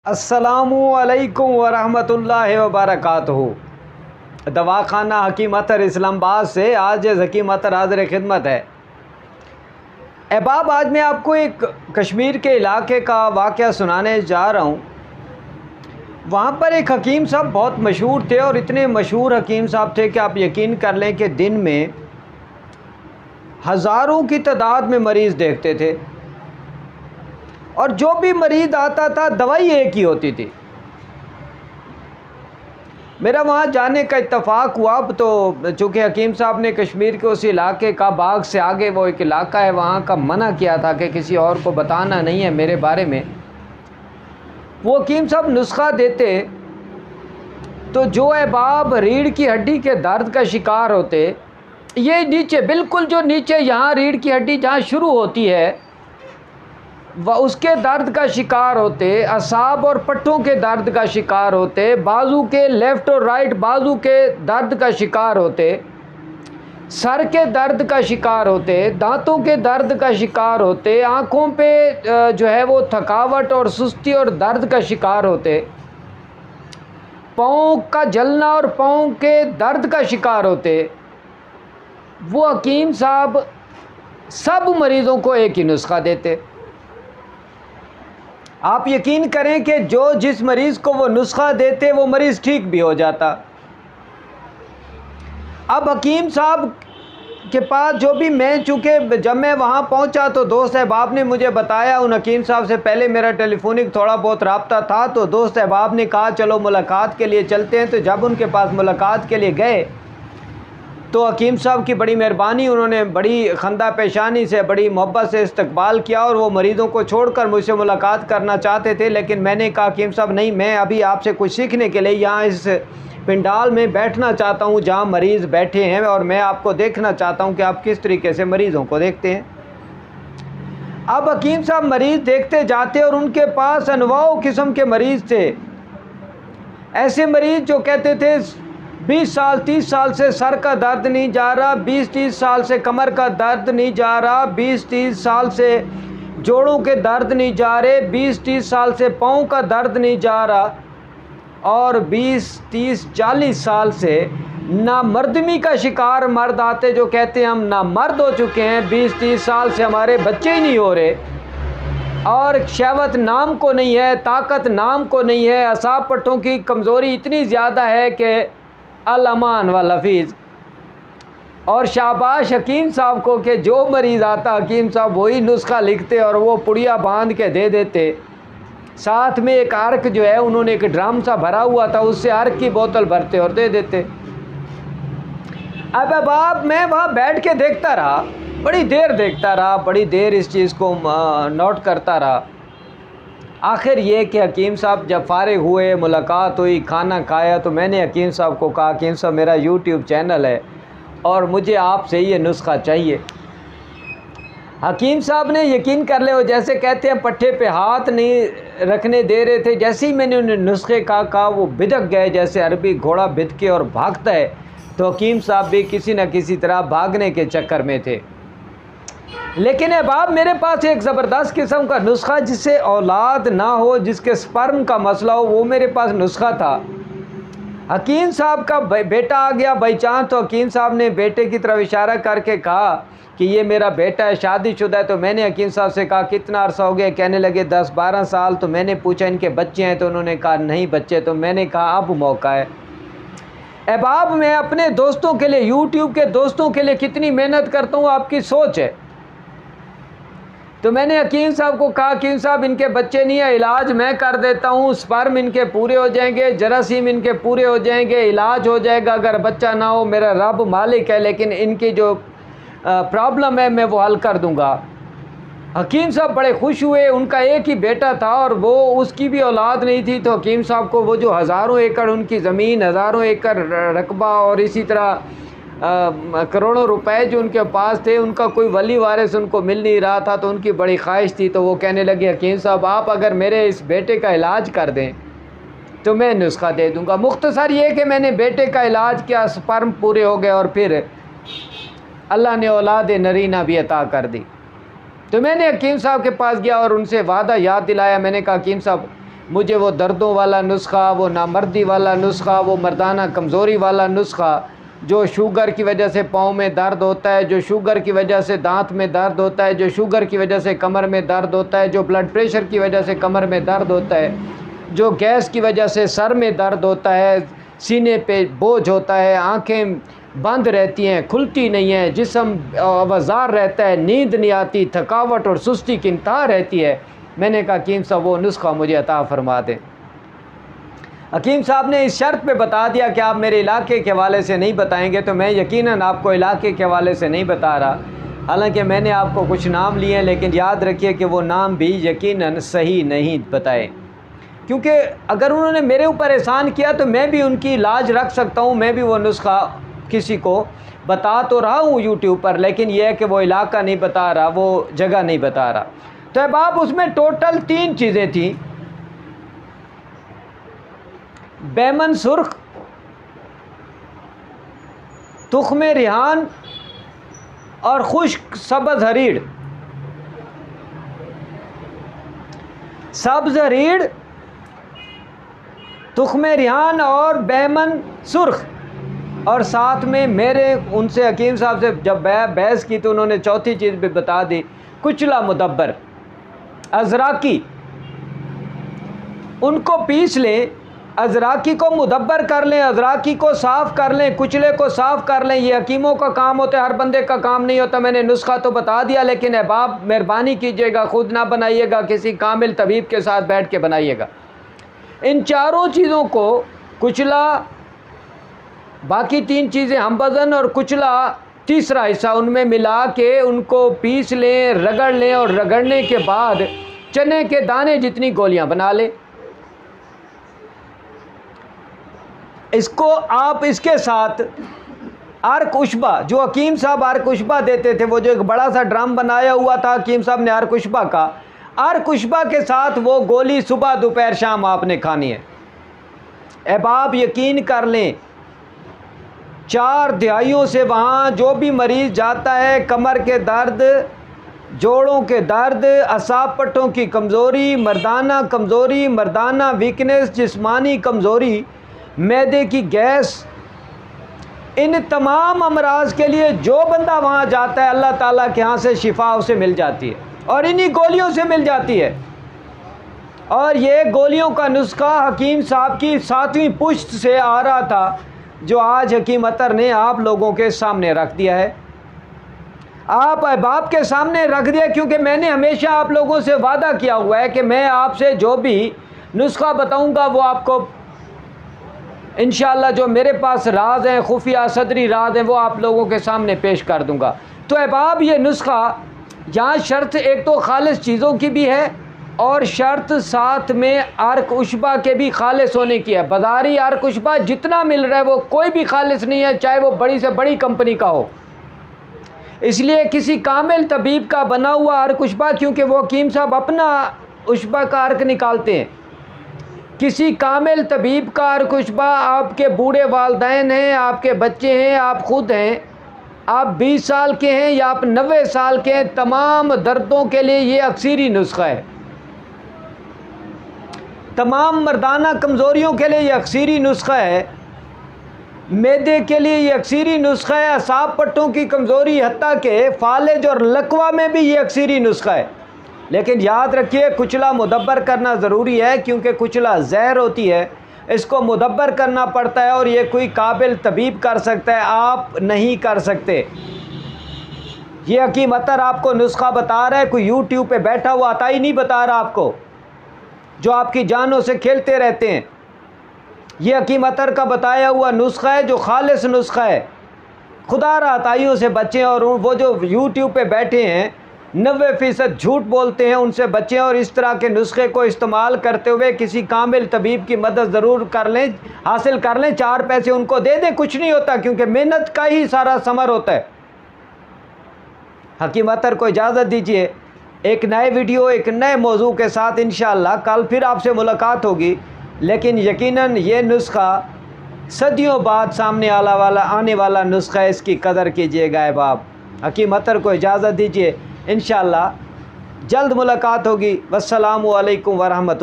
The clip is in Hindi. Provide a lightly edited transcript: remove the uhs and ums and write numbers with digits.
अस्सलामुअलैकुम वरहमतुल्लाहि वबरकातुहू। दवाखाना हकीम अतर इस्लामाबाद से आज हकीम अतर हाज़िर खिदमत है। अहबाब, आज मैं आपको एक कश्मीर के इलाके का वाक़या सुनाने जा रहा हूँ। वहाँ पर एक हकीम साहब बहुत मशहूर थे और इतने मशहूर हकीम साहब थे कि आप यकीन कर लें कि दिन में हज़ारों की तादाद में मरीज़ देखते थे और जो भी मरीज़ आता था दवाई एक ही होती थी। मेरा वहाँ जाने का इत्तफ़ाक हुआ तो चूँकि हकीम साहब ने कश्मीर के उस इलाके का बाग से आगे वो एक इलाका है वहाँ का मना किया था कि किसी और को बताना नहीं है मेरे बारे में। वो हकीम साहब नुस्खा देते तो जो अहबाब रीढ़ की हड्डी के दर्द का शिकार होते, ये नीचे बिल्कुल जो नीचे यहाँ रीढ़ की हड्डी जहाँ शुरू होती है वह उसके दर्द का शिकार होते, असाब और पट्टों के दर्द का शिकार होते, बाजू के लेफ़्ट और राइट बाजू के दर्द का शिकार होते, सर के दर्द का शिकार होते, दांतों के दर्द का शिकार होते, आँखों पे जो है वो थकावट और सुस्ती और दर्द का शिकार होते, पाँव का जलना और पाँव के दर्द का शिकार होते। वो हकीम साहब सब मरीज़ों को एक ही नुस्खा देते। आप यकीन करें कि जो जिस मरीज़ को वो नुस्खा देते वो मरीज़ ठीक भी हो जाता। अब हकीम साहब के पास जो भी मैं चूँकि जब मैं वहाँ पहुँचा तो दोस्त अहबाब ने मुझे बताया, उन हकीम साहब से पहले मेरा टेलीफोनिक थोड़ा बहुत रब्ता था, तो दोस्त अहबाब ने कहा चलो मुलाकात के लिए चलते हैं। तो जब उनके पास मुलाकात के लिए गए तो हकीम साहब की बड़ी मेहरबानी, उन्होंने बड़ी खंदा पेशानी से बड़ी मोहब्बत से इस्तकबाल किया और वो मरीज़ों को छोड़कर मुझसे मुलाकात करना चाहते थे। लेकिन मैंने कहा हकीम साहब नहीं, मैं अभी आपसे कुछ सीखने के लिए यहाँ इस पिंडाल में बैठना चाहता हूँ जहाँ मरीज़ बैठे हैं और मैं आपको देखना चाहता हूँ कि आप किस तरीके से मरीज़ों को देखते हैं। अब हकीम साहब मरीज़ देखते जाते और उनके पास अनवाओ किस्म के मरीज़ थे। ऐसे मरीज़ जो कहते थे 20 साल 30 साल से सर का दर्द नहीं जा रहा, 20-30 साल से कमर का दर्द नहीं जा रहा, 20-30 साल से जोड़ों के दर्द नहीं जा रहे, 20-30 साल से पाँव का दर्द नहीं जा रहा और 20-30-40 साल से नामर्दमी का शिकार मर्द आते जो कहते हैं हम नामर्द हो चुके हैं, 20-30 साल से हमारे बच्चे ही नहीं हो रहे और शहवत नाम को नहीं है, ताकत नाम को नहीं है, असाब पट्टों की कमज़ोरी इतनी ज़्यादा है कि अल-अमान व लफीज़। और शाबाश हकीम साहब को कि जो मरीज़ आता हकीम साहब वही नुस्खा लिखते और वो पुड़िया बांध के दे देते। साथ में एक अर्क जो है उन्होंने एक ड्रम सा भरा हुआ था, उससे अर्क की बोतल भरते और दे देते। अब बाप मैं वहाँ बैठ के देखता रहा, बड़ी देर देखता रहा, बड़ी देर इस चीज़ को नोट करता रहा। आखिर ये कि हकीम साहब जब फारिग हुए, मुलाकात हुई, खाना खाया, तो मैंने हकीम साहब को कहा हकीम साहब मेरा यूट्यूब चैनल है और मुझे आपसे ये नुस्खा चाहिए। हकीम साहब ने यकीन कर ले, वो जैसे कहते हैं पट्टे पे हाथ नहीं रखने दे रहे थे। जैसे ही मैंने उन्हें नुस्खे का कहा वो बिदक गए, जैसे अरबी घोड़ा बिदके और भागता है। तो हकीम साहब भी किसी न किसी तरह भागने के चक्कर में थे। लेकिन अहबाब मेरे पास एक ज़बरदस्त किस्म का नुस्खा, जिससे औलाद ना हो, जिसके स्पर्म का मसला हो, वो मेरे पास नुस्खा था। हकीम साहब का बेटा आ गया बाई चांस, तो हकीम साहब ने बेटे की तरफ इशारा करके कहा कि ये मेरा बेटा है, शादीशुदा है। तो मैंने हकीम साहब से कहा कितना अरसा हो गया? कहने लगे 10-12 साल। तो मैंने पूछा इनके बच्चे हैं? तो उन्होंने कहा नहीं बच्चे। तो मैंने कहा अब मौका है। अहबाब मैं अपने दोस्तों के लिए, यूट्यूब के दोस्तों के लिए कितनी मेहनत करता हूँ, आपकी सोच है। तो मैंने हकीम साहब को कहा हकीम साहब इनके बच्चे नहीं है, इलाज मैं कर देता हूँ, स्पर्म इनके पूरे हो जाएंगे, जरासीम इनके पूरे हो जाएंगे, इलाज हो जाएगा। अगर बच्चा ना हो मेरा रब मालिक है, लेकिन इनकी जो प्रॉब्लम है मैं वो हल कर दूँगा। हकीम साहब बड़े खुश हुए। उनका एक ही बेटा था और वो उसकी भी औलाद नहीं थी। तो हकीम साहब को वो जो हज़ारों एकड़ उनकी ज़मीन, हज़ारों एकड़ रकबा और इसी तरह करोड़ों रुपए जो उनके पास थे, उनका कोई वली वारिस उनको मिल नहीं रहा था। तो उनकी बड़ी ख्वाहिश थी। तो वो कहने लगे हकीम साहब आप अगर मेरे इस बेटे का इलाज कर दें तो मैं नुस्खा दे दूँगा। मुख्तसर ये कि मैंने बेटे का इलाज किया, स्पर्म पूरे हो गए और फिर अल्लाह ने औलाद नरीना भी अता कर दी। तो मैंने हकीम साहब के पास गया और उनसे वादा याद दिलाया। मैंने कहा हकीम साहब मुझे वो दर्दों वाला नुस्खा, वो नामर्दी वाला नुस्खा, वो मर्दाना कमज़ोरी वाला नुस्खा, जो शुगर की वजह से पाँव में दर्द होता है, जो शुगर की वजह से दांत में दर्द होता है, जो शुगर की वजह से कमर में दर्द होता है, जो ब्लड प्रेशर की वजह से कमर में दर्द होता है, जो गैस की वजह से सर में दर्द होता है, सीने पे बोझ होता है, आँखें बंद रहती हैं, खुलती नहीं हैं, जिस्म अवजार रहता है, नींद नहीं आती, थकावट और सुस्ती की इंतहा रहती है। मैंने कहा हकीम साहब वो नुस्खा मुझे अता फरमा दें। हकीम साहब ने इस शर्त पे बता दिया कि आप मेरे इलाके के हवाले से नहीं बताएंगे, तो मैं यकीनन आपको इलाके के हवाले से नहीं बता रहा। हालांकि मैंने आपको कुछ नाम लिए हैं, लेकिन याद रखिए कि वो नाम भी यकीनन सही नहीं बताए, क्योंकि अगर उन्होंने मेरे ऊपर एहसान किया तो मैं भी उनकी लाज रख सकता हूँ। मैं भी वो नुस्खा किसी को बता तो रहा हूँ यूट्यूब पर, लेकिन यह है कि वो इलाका नहीं बता रहा, वो जगह नहीं बता रहा। तो अब आप उसमें टोटल 3 चीज़ें थी, बैमन सुर्ख, तुख्मे रिहान और खुश्क सब्ज़ हरीड़। सब्ज़ हरीड़, तुख्मे रिहान और बैमन सुर्ख, और साथ में मेरे उनसे हकीम साहब से जब बहस की तो उन्होंने चौथी चीज़ भी बता दी, कुचला मुदब्बर, अज़राकी। उनको पीस लें, अज़राकी को मुदब्बर कर लें, अज़राकी को साफ़ कर लें, कुचले को साफ़ कर लें। ये हकीमों का काम होता है, हर बंदे का काम नहीं होता। मैंने नुस्खा तो बता दिया, लेकिन अहबाब मेहरबानी कीजिएगा, ख़ुद ना बनाइएगा, किसी कामिल तबीब के साथ बैठ के बनाइएगा। इन चारों चीज़ों को, कुचला, बाकी 3 चीज़ें हमवज़न और कुचला तीसरा हिस्सा, उनमें मिला के उनको पीस लें, रगड़ लें, और रगड़ने के बाद चने के दाने जितनी गोलियां बना लें। इसको आप इसके साथ अर्क उशबा, जो हकीम साहब अर्क उशबा देते थे, वो जो एक बड़ा सा ड्रम बनाया हुआ था हकीम साहब ने अर्क उशबा का, अर्क उशबा के साथ वो गोली सुबह दोपहर शाम आपने खानी है। अब आप यकीन कर लें, 4 दहाइयों से वहाँ जो भी मरीज़ जाता है, कमर के दर्द, जोड़ों के दर्द, असाब पट्टों की कमज़ोरी, मर्दाना वीकनेस, जिस्मानी कमज़ोरी, मैदे की गैस, इन तमाम अमराज के लिए जो बंदा वहाँ जाता है, अल्लाह ताला के यहाँ से शिफा उसे मिल जाती है, और इन्हीं गोलियों से मिल जाती है। और ये गोलियों का नुस्खा हकीम साहब की 7वीं पुश्त से आ रहा था, जो आज हकीम अतर ने आप लोगों के सामने रख दिया है, आप अहबाब के सामने रख दिया, क्योंकि मैंने हमेशा आप लोगों से वादा किया हुआ है कि मैं आपसे जो भी नुस्खा बताऊंगा वो आपको इंशाअल्लाह, जो मेरे पास राज हैं, खुफिया सदरी राज हैं, वो आप लोगों के सामने पेश कर दूंगा। तो अहबाब ये नुस्खा, यहाँ शर्त एक तो खालिस चीज़ों की भी है, और शर्त साथ में अर्क उशबा के भी खालिस होने की है। बाज़ारी अर्क उशबा जितना मिल रहा है वो कोई भी खालिस नहीं है, चाहे वो बड़ी से बड़ी कंपनी का हो। इसलिए किसी कामिल तबीब का बना हुआ अर्क उशबा, क्योंकि वो हकीम साहब अपना उशबा का अर्क निकालते हैं, किसी कामिल तबीब का अर्क उशबा, आपके बूढ़े वालदैन हैं, आपके बच्चे हैं, आप ख़ुद हैं, आप 20 साल के हैं या आप 90 साल के हैं, तमाम दर्दों के लिए ये अक्सीरी नुस्खा है। तमाम मर्दाना कमज़ोरियों के लिए ये अक्सीरी नुस्खा है, मैदे के लिए ये अक्सीरी नुस्खा है, असाब पट्टों की कमज़ोरी, हत्ता के फालिज और लकवा में भी ये अक्सीरी नुस्खा है। लेकिन याद रखिए, कुचला मुदब्बर करना ज़रूरी है, क्योंकि कुचला जहर होती है, इसको मुदब्बर करना पड़ता है, और ये कोई काबिल तबीब कर सकता है, आप नहीं कर सकते। ये हकीम अतर आपको नुस्खा बता रहा है, कोई यूट्यूब पे बैठा हुआ आता ही नहीं बता रहा आपको, जो आपकी जानों से खेलते रहते हैं। ये हकीम अतर का बताया हुआ नुस्खा है, जो खालिस नुस्खा है। खुदा राताइयों से बचें, और वो जो यूट्यूब पे बैठे हैं 90% झूठ बोलते हैं, उनसे बचें, और इस तरह के नुस्खे को इस्तेमाल करते हुए किसी कामिल तबीब की मदद ज़रूर कर लें, हासिल कर लें, 4 पैसे उनको दे दें, कुछ नहीं होता, क्योंकि मेहनत का ही सारा समर होता है। हकीम अतर को इजाज़त दीजिए, एक नए वीडियो, एक नए मौजू के साथ इंशाअल्लाह कल फिर आपसे मुलाकात होगी। लेकिन यकीनन ये नुस्खा सदियों बाद सामने आने वाला नुस्खा है, इसकी कदर कीजिएगा अहबाब। हकीम अतर को इजाज़त दीजिए, इंशाअल्लाह जल्द मुलाकात होगी। वस्सलामु अलैकुम वरहमतुल्लाह।